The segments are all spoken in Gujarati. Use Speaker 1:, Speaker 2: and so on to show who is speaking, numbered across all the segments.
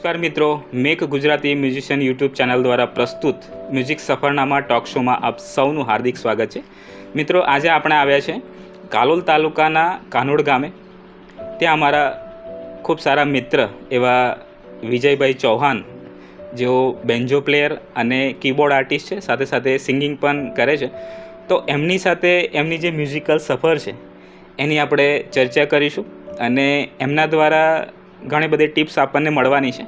Speaker 1: નમસ્કાર મિત્રો, make Gujarati musician YouTube channel દ્વારા પ્રસ્તુત મ્યુઝિક સફરનામા ટોક શોમાં આપ સૌનું હાર્દિક સ્વાગત છે. મિત્રો, આજે આપણે આવ્યા છે કાલોલ તાલુકાના કાનોડ ગામે. ત્યાં અમારા ખૂબ સારા મિત્ર એવા વિજયભાઈ ચૌહાણ, જેઓ બેન્જો પ્લેયર અને કીબોર્ડ આર્ટિસ્ટ છે, સાથે સાથે સિંગિંગ પણ કરે છે. તો એમની સાથે એમની જે મ્યુઝિકલ સફર છે એની આપણે ચર્ચા કરીશું અને એમના દ્વારા ઘણી બધી ટિપ્સ આપણને મળવાની છે.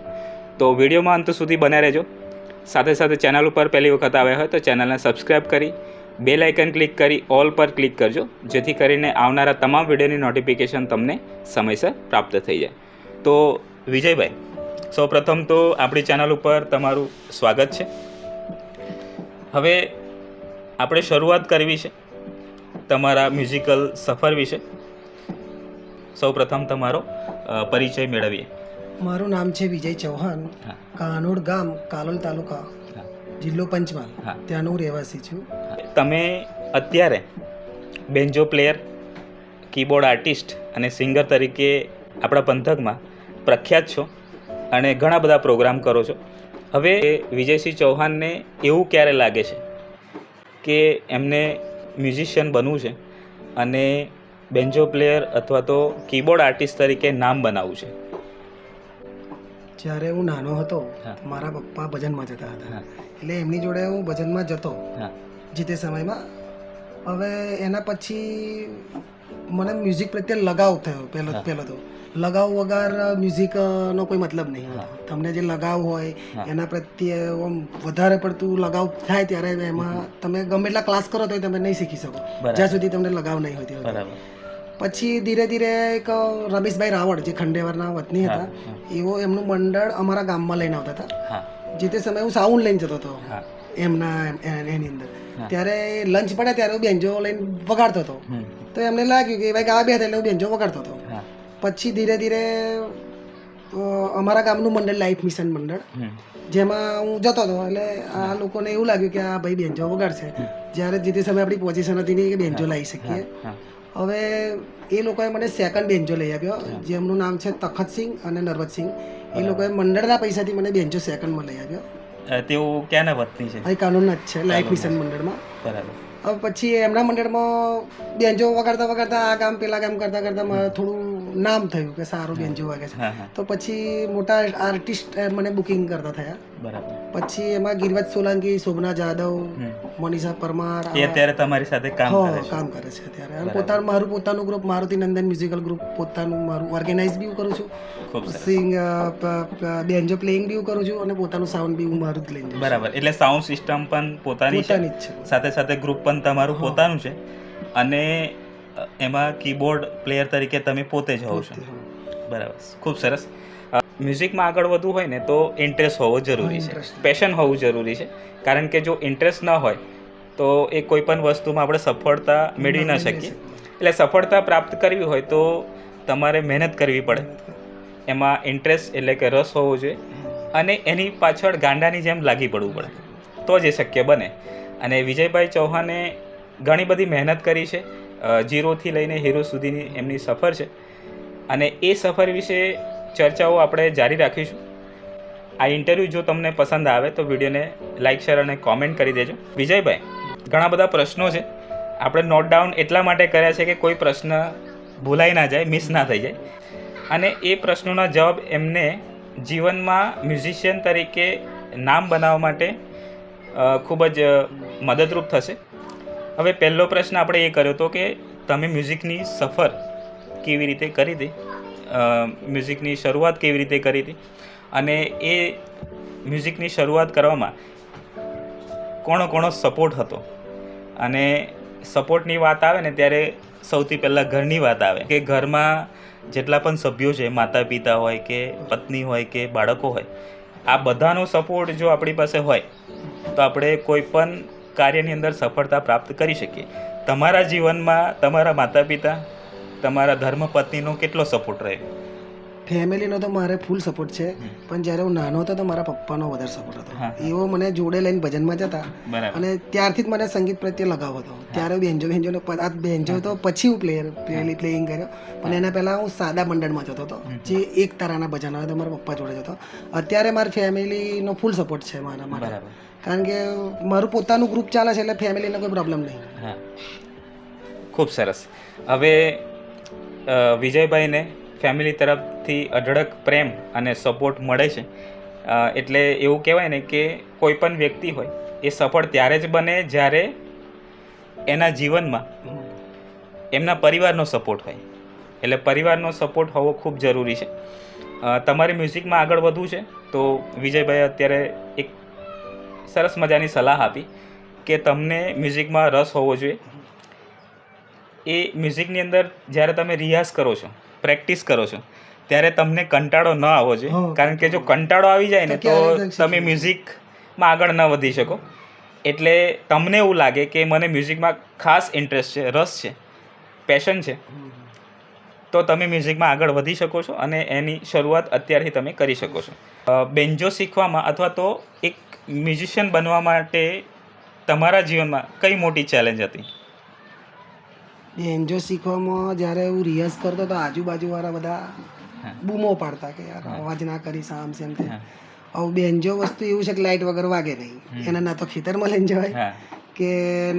Speaker 1: તો વિડીયોમાં અંત સુધી બન્યા રહેજો. સાથે સાથે ચેનલ ઉપર પહેલી વખત આવ્યા હોય તો ચેનલને સબસ્ક્રાઈબ કરી બેલ આઇકન ક્લિક કરી ઓલ પર ક્લિક કરજો, જેથી કરીને આવનારા તમામ વિડીયોની નોટિફિકેશન તમને સમયસર પ્રાપ્ત થઈ જાય. તો વિજયભાઈ, સૌપ્રથમ તો આપણી ચેનલ ઉપર તમારું સ્વાગત છે. હવે આપણે શરૂઆત કરવી છે તમારા મ્યુઝિકલ સફર વિશે. સૌપ્રથમ તમારો પરિચય મેળવીએ.
Speaker 2: મારું નામ છે વિજય ચૌહાણ, કાનોડ ગામ, કાલોલ તાલુકા, જિલ્લો પંચમહાલ, ત્યાંનો હું રહેવાસી છું.
Speaker 1: તમે અત્યારે બેન્જો પ્લેયર, કીબોર્ડ આર્ટિસ્ટ અને સિંગર તરીકે આપણા પંથકમાં પ્રખ્યાત છો અને ઘણા બધા પ્રોગ્રામ કરો છો. હવે વિજયસિંહ ચૌહાણને એવું ક્યારે લાગે છે કે એમને મ્યુઝિશિયન બનવું છે અને બેન્જો પ્લેયર અથવા તો કીબોર્ડ આર્ટિસ્ટ તરીકે નામ બનાવવું છે?
Speaker 2: જ્યારે હું નાનો હતો, મારા પપ્પા ભજનમાં જતા હતા, એટલે એમની જોડે હું ભજનમાં જતો જે તે સમયમાં. હવે એના પછી મને મ્યુઝિક પ્રત્યે લગાવ થયો. પહેલો તો લગાવ વગર મ્યુઝિકનો કોઈ મતલબ નહીં હતો. તમને જે લગાવ હોય એના પ્રત્યે વધારે પડતું લગાવ થાય ત્યારે એમાં તમે ગમે એટલા ક્લાસ કરો તો તમે નહીં શીખી શકો જ્યાં સુધી તમને લગાવ નહીં હોય. પછી ધીરે ધીરે એક રમેશભાઈ રાવળ, જે ખંડેવારના વતની હતા, એવો એમનું મંડળ અમારા ગામમાં લઈને આવતા હતા. જે તે સમયે હું સાઉન્ડ લઈને જતો હતો એની અંદર. ત્યારે લંચ પડે ત્યારે હું બેન્જો લઈને વગાડતો હતો. તો એમને લાગ્યું કે ભાઈ ગાવા બે હતા એટલે હું બેન્જો વગાડતો હતો. પછી ધીરે ધીરે અમારા ગામનું મંડળ લાઈફ મિશન મંડળ, જેમાં હું જતો હતો. એટલે આ લોકોને એવું લાગ્યું કે આ ભાઈ બેન્જો વગાડશે. જ્યારે જે તે સમયે આપણી પોઝિશન હતી નહીં કે બેન્જો લાવી શકીએ. હવે એ લોકોએ મને સેકન્ડ બેન્જો લઈ આપ્યો, જેમનું નામ છે તખતસિંહ અને નરવતસિંહ. એ લોકોએ મંડળના પૈસાથી મને બેન્જો સેકન્ડમાં લઈ આપ્યો.
Speaker 1: તેઓ ક્યાંના વતની છે?
Speaker 2: અહીં કાનૂનના જ છે, લાઈફ મિશન મંડળમાં.
Speaker 1: બરાબર.
Speaker 2: હવે પછી એમના મંડળમાં બેન્જો વગાડતા વગાડતા આ કામ પેલા કામ કરતાં કરતાં મારે થોડું નામ થયું કે સારું બેન્જો વાગે છે. તો પછી મોટા આર્ટિસ્ટ મને બુકિંગ કરતા થયા.
Speaker 1: બરાબર.
Speaker 2: પછી એમાં ગિરિરાજ સોલંકી, શોભના જાદવ, મનીષા પરમાર
Speaker 1: અત્યારે તમારી સાથે કામ
Speaker 2: કરે છે અત્યારે. મારું પોતાનું group Maruti Nandan musical group પોતાનું મારું ઓર્ગેનાઇઝ બી કરું છું, બેન્જો પ્લેઇંગ બી કરું છું અને પોતાનું સાઉન્ડ બી હું મારું જ લઈને.
Speaker 1: બરાબર. એટલે સાઉન્ડ સિસ્ટમ પણ પોતાની જ છે, સાથે સાથે ગ્રુપ પણ તમારું પોતાનું છે અને એમાં કીબોર્ડ પ્લેયર તરીકે તમે પોતે જ હોવ છો. બરાબર, ખૂબ સરસ. મ્યુઝિકમાં આગળ વધવું હોય ને તો ઇન્ટરેસ્ટ હોવો જરૂરી છે, પેશન હોવું જરૂરી છે. કારણ કે જો ઇન્ટરેસ્ટ ન હોય તો એ કોઈ પણ વસ્તુમાં આપણે સફળતા મેળવી ન શકીએ. એટલે સફળતા પ્રાપ્ત કરવી હોય તો તમારે મહેનત કરવી પડે. એમાં ઇન્ટરેસ્ટ એટલે કે રસ હોવો જોઈએ અને એની પાછળ ગાંડાની જેમ લાગી પડવું પડે, તો જ એ શક્ય બને. અને વિજયભાઈ ચૌહાણે ઘણી બધી મહેનત કરી છે. 0થી લઈને હીરો સુધીની એમની સફર છે અને એ સફર વિશે ચર્ચાઓ આપણે જારી રાખીશું. આ ઇન્ટરવ્યૂ જો તમને પસંદ આવે તો વિડીયોને લાઇક, શેર અને કોમેન્ટ કરી દેજો. વિજયભાઈ, ઘણા બધા પ્રશ્નો છે, આપણે નોટ ડાઉન એટલા માટે કર્યા છે કે કોઈ પ્રશ્ન ભૂલાઈ ના જાય, મિસ ના થઈ જાય. અને એ પ્રશ્નોના જવાબ એમને જીવનમાં મ્યુઝિશિયન તરીકે નામ બનાવવા માટે ખૂબ જ મદદરૂપ થશે. હવે પહેલો પ્રશ્ન આપણે એ કર્યો હતો કે તમે મ્યુઝિકની સફર કેવી રીતે કરી હતી, મ્યુઝિકની શરૂઆત કેવી રીતે કરી હતી અને એ મ્યુઝિકની શરૂઆત કરવામાં કોનો સપોર્ટ હતો. અને સપોર્ટની વાત આવે ને ત્યારે સૌથી પહેલાં ઘરની વાત આવે કે ઘરમાં જેટલા પણ સભ્યો છે, માતા પિતા હોય કે પત્ની હોય કે બાળકો હોય, આ બધાનો સપોર્ટ જો આપણી પાસે હોય તો આપણે કોઈ પણ કાર્યની અંદર સફળતા પ્રાપ્ત કરી શકીએ. તમારા જીવનમાં તમારા માતા પિતા, તમારા ધર્મપત્નીનો કેટલો સપોર્ટ રહ્યો?
Speaker 2: ફેમિલીનો તો મારે ફૂલ સપોર્ટ છે, પણ જ્યારે હું નાનો હતો તો મારા પપ્પાનો વધારે સપોર્ટ હતો. એવો મને જોડે લઈને ભજનમાં જતા અને ત્યારથી જ મને સંગીત પ્રત્યે લગાવ હતો. ત્યારે બેન્જો તો પછી હું પ્લેઇંગ કર્યો, પણ એના પહેલાં હું સાદા મંડળમાં જતો હતો, જે એક તારાના ભજન આવે તો મારા પપ્પા જોડે જતો. અત્યારે મારી ફેમિલીનો ફૂલ સપોર્ટ છે મારા માટે, કારણ કે મારું પોતાનું ગ્રુપ ચાલે છે એટલે ફેમિલીને કોઈ પ્રોબ્લેમ નહીં.
Speaker 1: ખૂબ સરસ. હવે વિજયભાઈને ફેમિલી તરફથી અઢળક પ્રેમ અને સપોર્ટ મળે છે, એટલે એવું કહેવાય ને કે કોઈ પણ વ્યક્તિ હોય એ સફળ ત્યારે જ બને જ્યારે એના જીવનમાં એમના પરિવારનો સપોર્ટ હોય. એટલે પરિવારનો સપોર્ટ હોવો ખૂબ જરૂરી છે. તમારે મ્યુઝિકમાં આગળ વધવું છે તો વિજયભાઈ અત્યારે એક સરસ મજાની સલાહ આપી કે તમને મ્યુઝિકમાં રસ હોવો જોઈએ. એ મ્યુઝિકની અંદર જ્યારે તમે રિયાઝ કરો છો, પ્રેક્ટિસ કરો છો, ત્યારે તમને કંટાળો ન આવવો જોઈએ, કારણ કે જો કંટાળો આવી જાય ને તો તમે મ્યુઝિકમાં આગળ ન વધી શકો. એટલે તમને એવું લાગે કે મને મ્યુઝિકમાં ખાસ ઇન્ટરેસ્ટ છે, રસ છે, પેશન છે, તો તમે મ્યુઝિકમાં આગળ વધી શકો છો અને એની શરૂઆત અત્યારથી તમે કરી શકો છો. બેન્જો શીખવામાં અથવા તો એક મ્યુઝિશિયન બનવા માટે તમારા જીવનમાં કઈ મોટી ચેલેન્જ હતી?
Speaker 2: બેન્જો શીખવામાં જ્યારે હું રિયાઝ કરતો તો આજુબાજુવાળા બધા બૂમો પાડતા કે યાર અવાજ ના કરીશ, આમ છે એમ છે. હવે બેન્જો વસ્તુ એવું છે કે લાઇટ વગર વાગે નહીં, એને ના તો ખેતરમાં લઈને જવાય કે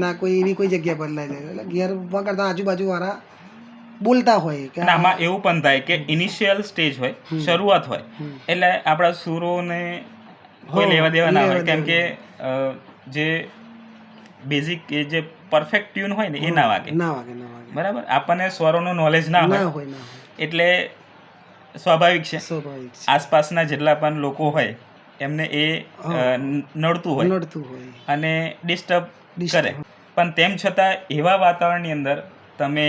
Speaker 2: ના કોઈ એવી કોઈ જગ્યા પર લઈ જાય, એટલે ઘેર વગરતા આજુબાજુવાળા બોલતા હોય કે
Speaker 1: આમાં એવું પણ થાય કે ઇનિશિયલ સ્ટેજ હોય, શરૂઆત હોય, એટલે આપણા સુરોને કોઈ લેવા દેવા ના હોય, કેમ કે જે બેઝિક એ જે પરફેક્ટ ટ્યુન હોય ને એ ના વાગે. બરાબર, આપણને સ્વરોનું નોલેજ ના હોય, એટલે સ્વાભાવિક છે આસપાસના જેટલા પણ લોકો હોય એમને એ નડતું હોય અને ડિસ્ટર્બ કરે. પણ તેમ છતાં એવા વાતાવરણની અંદર તમે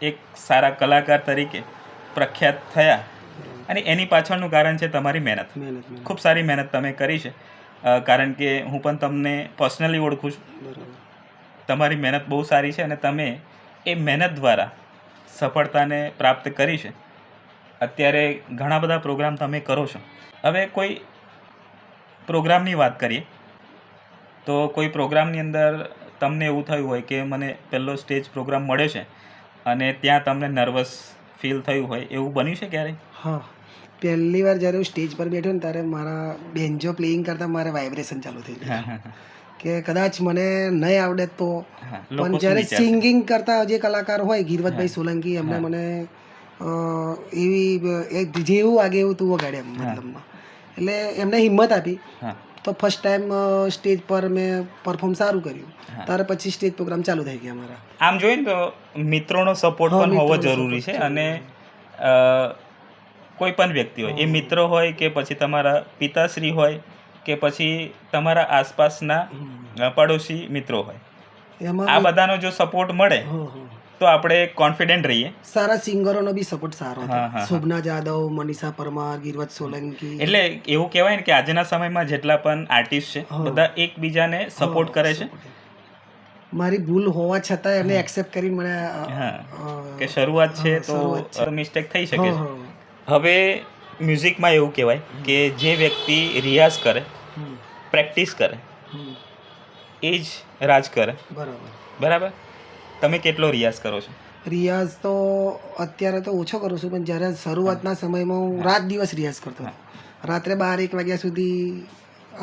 Speaker 1: એક સારા કલાકાર તરીકે પ્રખ્યાત થયા, અને એની પાછળનું કારણ છે તમારી મહેનત. ખૂબ સારી મહેનત તમે કરી છે, કારણ કે હું પણ તમને પર્સનલી ઓળખું છું. તમારી મહેનત બહુ સારી છે અને તમે એ મહેનત દ્વારા સફળતાને પ્રાપ્ત કરી છે. અત્યારે ઘણા બધા પ્રોગ્રામ તમે કરો છો. હવે કોઈ પ્રોગ્રામની વાત કરીએ તો કોઈ પ્રોગ્રામની અંદર તમને એવું થયું હોય કે મને પહેલો સ્ટેજ પ્રોગ્રામ મળ્યો છે અને ત્યાં તમને નર્વસ ફીલ થયું હોય, એવું બન્યું છે ક્યારેય?
Speaker 2: હા, પહેલી વાર જ્યારે હું સ્ટેજ પર બેઠો ને ત્યારે મારા બેન્જો પ્લેઇંગ કરતાં મારે વાઇબ્રેશન ચાલુ થઈ ગયું કે કદાચ મને નહીં આવડે તો. પણ જ્યારે સિંગિંગ કરતા જે કલાકાર હોય, ગિરવતભાઈ સોલંકી, એમને મને એવી જેવું વાગે એવું તું વગાડે એમ, મતલબમાં. એટલે એમને હિંમત આપી તો ફર્સ્ટ ટાઈમ સ્ટેજ પર મેં પરફોર્મ સારું કર્યું. ત્યાર પછી સ્ટેજ પ્રોગ્રામ ચાલુ થઈ ગયા મારા.
Speaker 1: આમ જોઈએ ને તો મિત્રોનો સપોર્ટ પણ હોવો જરૂરી છે, અને કોઈ પણ વ્યક્તિ હોય, એ મિત્ર હોય કે પછી તમારા પિતાશ્રી હોય કે પછી તમારા આસપાસના પડોશી મિત્રો હોય, આ બધાનો જો સપોર્ટ મળે તો આપણે કોન્ફિડન્ટ રહીએ.
Speaker 2: સારા સિંગરોનો બી સપોર્ટ સારો હતો. શોભના જાદવ, મનીષા પરમાર, ગિરવત સોલંકી.
Speaker 1: એટલે એવું કહેવાય ને કે આજના સમયમાં જેટલા પણ આર્ટિસ્ટ છે બધા એકબીજાને સપોર્ટ કરે છે.
Speaker 2: મારી ભૂલ હોવા છતાં એમને એક્સેપ્ટ કરીને મને
Speaker 1: કે શરૂઆત છે તો મિસ્ટેક થઈ શકે છે. હવે મ્યુઝિકમાં એવું કહેવાય કે જે વ્યક્તિ રિયાઝ કરે, પ્રેક્ટિસ કરે, એ જ રાજ કરે. બરાબર. તમે કેટલો રિયાઝ કરો છો?
Speaker 2: રિયાઝ તો અત્યારે તો ઓછો કરું છું, પણ જ્યારે શરૂઆતના સમયમાં હું રાત દિવસ રિયાઝ કરતો હતો. રાત્રે 12-1 વાગ્યા સુધી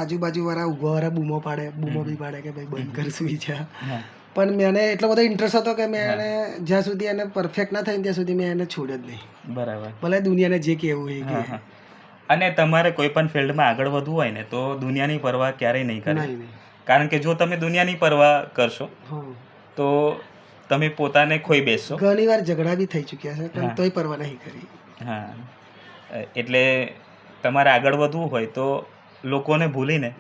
Speaker 2: આજુબાજુવાળા ઊભા બૂમો પાડે, બૂમો બી પાડે કે ભાઈ બંધ કર, સુઈ જા. પણ મને એટલો બધો ઇન્ટરેસ્ટ હતો કે મેં એને જ્યાં સુધી એને પરફેક્ટ ના થાય ત્યાં સુધી મેં એને છોડ્યો જ નહીં.
Speaker 1: બરાબર.
Speaker 2: ભલે દુનિયાને જે કહેવું એ કે.
Speaker 1: અને તમારે કોઈ પણ ફિલ્ડમાં આગળ વધવું હોય ને તો દુનિયાની પરવા ક્યારેય નહીં કરવી, કારણ કે જો તમે દુનિયાની પરવા કરશો તો તમે પોતાને ખોઈ બેસશો.
Speaker 2: ઘણી વાર ઝઘડા બી થઈ ચૂક્યા છે, પણ તોય પરવા નહીં કરી.
Speaker 1: હા, એટલે તમારે આગળ વધવું હોય તો લોકોને ભૂલીને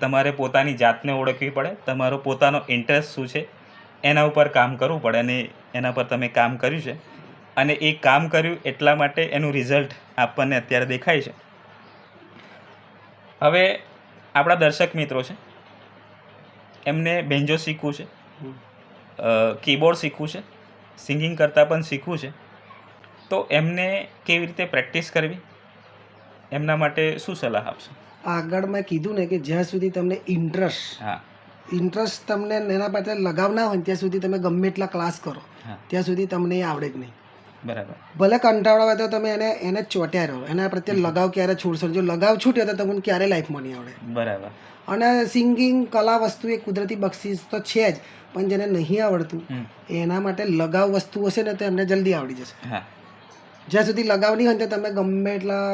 Speaker 1: તમારે પોતાની જાતને ઓળખવી પડે. તમારો પોતાનો ઇન્ટરેસ્ટ શું છે એના ઉપર કામ કરવું પડે, અને એના પર તમે કામ કર્યું છે, અને એ કામ કર્યું એટલા માટે એનું રિઝલ્ટ આપણને અત્યારે દેખાય છે. હવે આપણા દર્શક મિત્રો છે, એમને બેન્જો શીખવું છે, કીબોર્ડ શીખવું છે, સિંગિંગ કરતાં પણ શીખવું છે, તો એમને કેવી રીતે પ્રેક્ટિસ કરવી, એમના માટે શું સલાહ આપશો?
Speaker 2: આગળ મેં કીધું ને કે જ્યાં સુધી તમને ઇન્ટરેસ્ટ તમને એના માટે લગાવ ના હોય ત્યાં સુધી તમે ગમે એટલા ક્લાસ કરો ત્યાં સુધી તમને એ આવડે જ નહીં.
Speaker 1: બરાબર.
Speaker 2: ભલે કંટાળો આવે તો તમે એને ચોટ્યા રહો, એના પ્રત્યે લગાવ ક્યારે છોડશો. જો લગાવ છૂટ્યો તો તમને ક્યારે લાઈફમાં નહીં આવડે.
Speaker 1: બરાબર.
Speaker 2: અને સિંગિંગ કલા વસ્તુ એ કુદરતી બક્ષિસ તો છે જ, પણ જેને નહીં આવડતું એના માટે લગાવ વસ્તુ હશે ને તો એમને જલ્દી આવડી જશે. જ્યાં સુધી લગાવ નહીં હોય તો તમે ગમે એટલા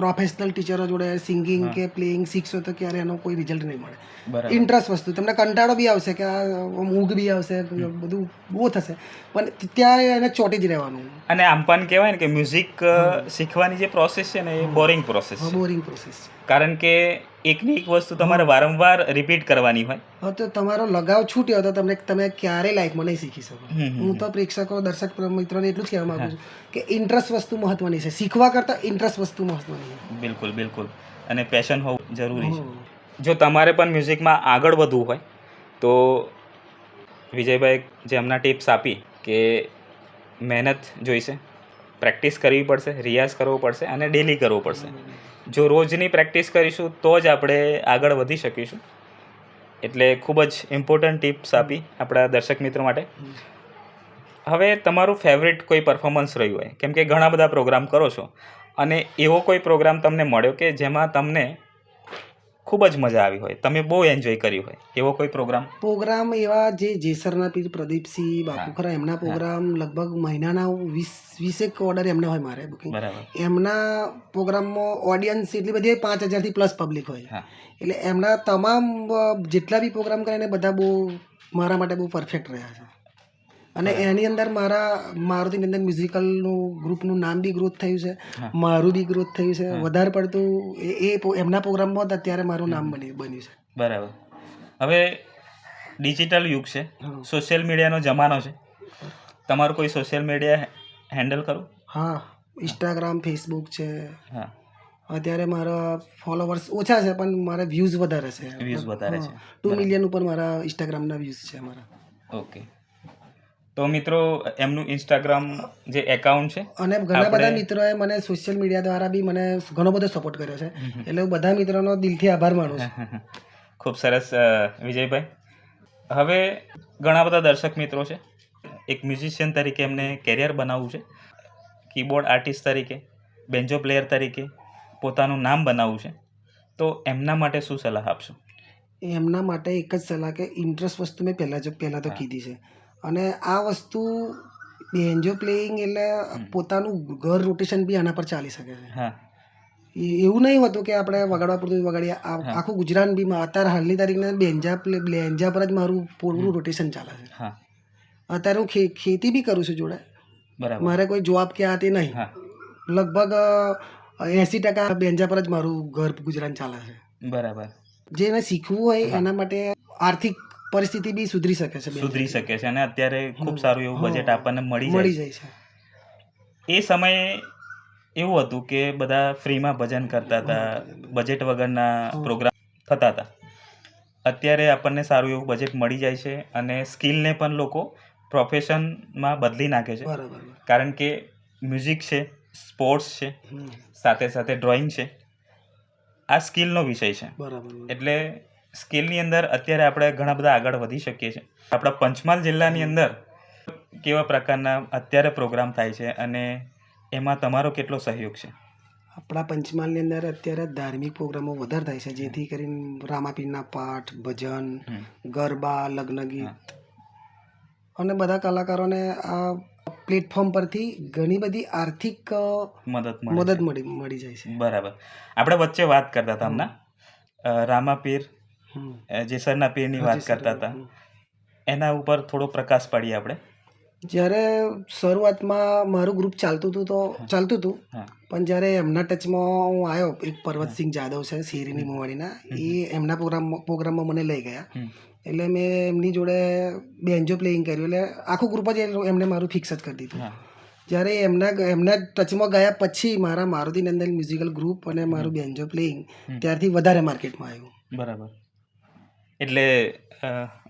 Speaker 2: પ્રોફેશનલ ટીચરો જોડે સિંગિંગ કે પ્લેઇંગ શીખશો તો ક્યારે એનો કોઈ રિઝલ્ટ નહીં મળે. ઇન્ટરેસ્ટ વસ્તુ, તમને કંટાળો બી આવશે કે આ ઊંઘ બી આવશે, બધું બહુ થશે, પણ ત્યારે એને ચોટી જ રહેવાનું.
Speaker 1: અને આમ પણ કહેવાય ને કે મ્યુઝિક શીખવાની જે પ્રોસેસ છે ને એ બોરિંગ પ્રોસેસ છે.
Speaker 2: બોરિંગ પ્રોસેસ છે,
Speaker 1: કારણ કે એકની એક વસ્તુ તમારે વારંવાર રિપીટ કરવાની હોય.
Speaker 2: હા, તો તમારો લગાવ છૂટ્યો તો તમે ક્યારેય લાઈફમાં નહીં શીખી શકો. હું તો પ્રેક્ષકો દર્શક મિત્રોને એટલું જ કહેવા માંગુ છું કે ઇન્ટરેસ્ટ વસ્તુ મહત્વની છે, શીખવા કરતાં ઇન્ટરેસ્ટ વસ્તુ મહત્વની છે.
Speaker 1: બિલકુલ બિલકુલ. અને પેશન હોવું જરૂરી છે. જો તમારે પણ મ્યુઝિકમાં આગળ વધવું હોય તો વિજયભાઈ જે હમણાં ટિપ્સ આપી કે મહેનત જોઈશે, પ્રેક્ટિસ કરવી પડશે, રિયાઝ કરવો પડશે અને ડેલી કરવો પડશે. જો રોજની પ્રેક્ટિસ કરીશું તો જ આપણે આગળ વધી શકીશું. એટલે ખૂબ જ ઇમ્પોર્ટન્ટ ટિપ્સ આપી આપણા દર્શક મિત્રો માટે. હવે તમારું ફેવરેટ કોઈ પરફોર્મન્સ રહ્યું હોય, કેમ કે ઘણા બધા પ્રોગ્રામ કરો છો, અને એવો કોઈ પ્રોગ્રામ તમને મળ્યો કે જેમાં તમને ખૂબ જ મજા આવી હોય, તમે બહુ એન્જોય કર્યું હોય, એવો કોઈ પ્રોગ્રામ
Speaker 2: એવા જે જેસરના પીર પ્રદીપસિંહ બાપુખરા એમના પ્રોગ્રામ લગભગ મહિનાના 20 ઓર્ડર એમને હોય મારે બુકિંગ. એમના પ્રોગ્રામમાં ઓડિયન્સ એટલી બધી હોય, 5000 પ્લસ પબ્લિક હોય. એટલે એમના તમામ જેટલા બી પ્રોગ્રામ કરે ને બધા બહુ મારા માટે બહુ પરફેક્ટ રહ્યા છે. અને એની અંદર મારુતિની અંદર મ્યુઝિકલનું ગ્રુપનું નામ બી ગ્રોથ થયું છે, મારું બી ગ્રોથ થયું છે વધારે પડતું. એમના પ્રોગ્રામમાં અત્યારે મારું નામ બન્યું છે.
Speaker 1: બરાબર. હવે ડિજિટલ યુગ છે, સોશિયલ મીડિયાનો જમાનો છે. તમારું કોઈ સોશિયલ મીડિયા હેન્ડલ કરું?
Speaker 2: હા, ઇન્સ્ટાગ્રામ, ફેસબુક છે. અત્યારે મારા ફોલોવર્સ ઓછા છે પણ મારા વ્યૂઝ વધારે છે. 2 મિલિયન ઉપર મારા ઇન્સ્ટાગ્રામના વ્યૂઝ છે મારા.
Speaker 1: ઓકે. તો મિત્રો એમનું ઇન્સ્ટાગ્રામ જે એકાઉન્ટ છે,
Speaker 2: અને ઘણા બધા મિત્રોએ મને સોશિયલ મીડિયા દ્વારા બી મને ઘણો બધો સપોર્ટ કર્યો છે, એટલે હું બધા મિત્રોનો દિલથી આભાર માનું છું.
Speaker 1: ખૂબ સરસ વિજયભાઈ. હવે ઘણા બધા દર્શક મિત્રો છે, એક મ્યુઝિશિયન તરીકે એમને કેરિયર બનાવવું છે, કીબોર્ડ આર્ટિસ્ટ તરીકે, બેન્જો પ્લેયર તરીકે પોતાનું નામ બનાવવું છે, તો એમના માટે શું સલાહ આપશો?
Speaker 2: એમના માટે એક જ સલાહ કે ઇન્ટરેસ્ટ વસ્તુ મેં પહેલાં તો કીધી છે. અને આ વસ્તુ બેન્જો પ્લેઇંગ એટલે પોતાનું ઘર રોટેશન બી આના પર ચાલી શકે છે. એવું નહીં હોતું કે આપણે વગાડવા પૂરતું વગાડીએ. આખું ગુજરાત બી અત્યારે હાલની તારીખને બેન્જા પર જ મારું પૂરું રોટેશન ચાલે છે. અત્યારે હું ખેતી બી કરું છું જોડે. મારે કોઈ જોબ કે આ તે નહીં. લગભગ 80% બેન્જા પર જ મારું ઘર ગુજરાન ચાલે છે.
Speaker 1: બરાબર.
Speaker 2: જેને શીખવું હોય એના માટે આર્થિક પરિસ્થિતિ બી સુધરી શકે છે.
Speaker 1: અને અત્યારે ખૂબ સારું એવું બજેટ આપણને મળી જાય છે. એ સમયે એવું હતું કે બધા ફ્રીમાં ભજન કરતા હતા, બજેટ વગરના પ્રોગ્રામ થતા હતા. અત્યારે આપણને સારું એવું બજેટ મળી જાય છે અને સ્કિલને પણ લોકો પ્રોફેશનમાં બદલી નાખે છે. કારણ કે મ્યુઝિક છે, સ્પોર્ટ્સ છે, સાથે સાથે ડ્રોઈંગ છે, આ સ્કિલનો વિષય છે. એટલે સ્કિલની અંદર અત્યારે આપણે ઘણા બધા આગળ વધી શકીએ છીએ. આપણા પંચમહાલ જિલ્લાની અંદર કેવા પ્રકારના અત્યારે પ્રોગ્રામ થાય છે અને એમાં તમારો કેટલો સહયોગ છે?
Speaker 2: આપણા પંચમહાલની અંદર અત્યારે ધાર્મિક પ્રોગ્રામો વધારે થાય છે, જેથી કરીને રામાપીરના પાઠ, ભજન, ગરબા, લગ્ન ગીત, અને બધા કલાકારોને આ પ્લેટફોર્મ પરથી ઘણી બધી આર્થિક મદદ મળી જાય છે.
Speaker 1: બરાબર. આપણે વચ્ચે વાત કરતા હતા હમણાં રામાપીર, જેસરના પીરની વાત કરતા હતા, એના ઉપર થોડો પ્રકાશ પાડીએ આપણે.
Speaker 2: જ્યારે શરૂઆતમાં મારું ગ્રુપ ચાલતું હતું પણ જ્યારે એમના ટચમાં હું આવ્યો, એક પર્વતસિંહ જાદવ છે શેરીની મુવાડીના, એ એમના પ્રોગ્રામમાં મને લઈ ગયા. એટલે મેં એમની જોડે બેન્જો પ્લેઇંગ કર્યું, એટલે આખું ગ્રુપ જ એમને મારું ફિક્સ જ કરી દીધું. જ્યારે એમના ટચમાં ગયા પછી મારા મારુતિનંદન મ્યુઝિકલ ગ્રુપ અને મારું બેન્જો પ્લેઇંગ ત્યારથી વધારે માર્કેટમાં આવ્યું.
Speaker 1: બરાબર. એટલે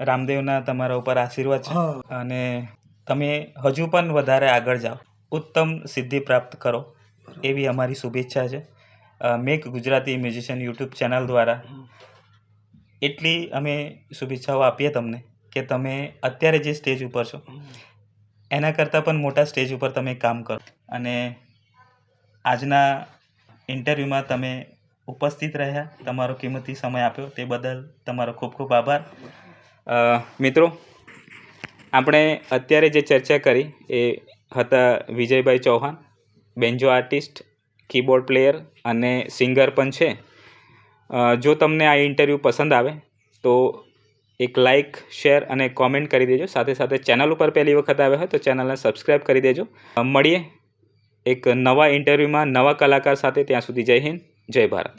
Speaker 1: રામદેવના તમારા ઉપર આશીર્વાદ છે અને તમે હજુ પણ વધારે આગળ જાઓ ઉત્તમ સિદ્ધિ પ્રાપ્ત કરો એવી અમારી શુભેચ્છા છે. Make Gujarati musician YouTube channel દ્વારા એટલી અમે શુભેચ્છાઓ આપીએ તમને કે તમે અત્યારે જે સ્ટેજ ઉપર છો એના કરતાં પણ મોટા સ્ટેજ ઉપર તમે કામ કરો. અને આજના ઇન્ટરવ્યૂમાં તમે ઉપસ્થિત રહ્યા, તમારો કિંમતી સમય આપ્યો તે બદલ તમારો ખૂબ ખૂબ આભાર. મિત્રો, આપણે અત્યારે જે ચર્ચા કરી એ હતા Vijaybhai Chauhan, banjo artist, keyboard player અને સિંગર પણ છે. જો તમને આ ઇન્ટરવ્યૂ પસંદ આવે તો એક લાઇક, શેર અને કોમેન્ટ કરી દેજો. સાથે સાથે ચેનલ ઉપર પહેલી વખત આવ્યા હોય તો ચેનલને સબસ્ક્રાઈબ કરી દેજો. મળીએ એક નવા ઇન્ટરવ્યૂમાં નવા કલાકાર સાથે. ત્યાં સુધી જય હિન્દ, જય ભારત.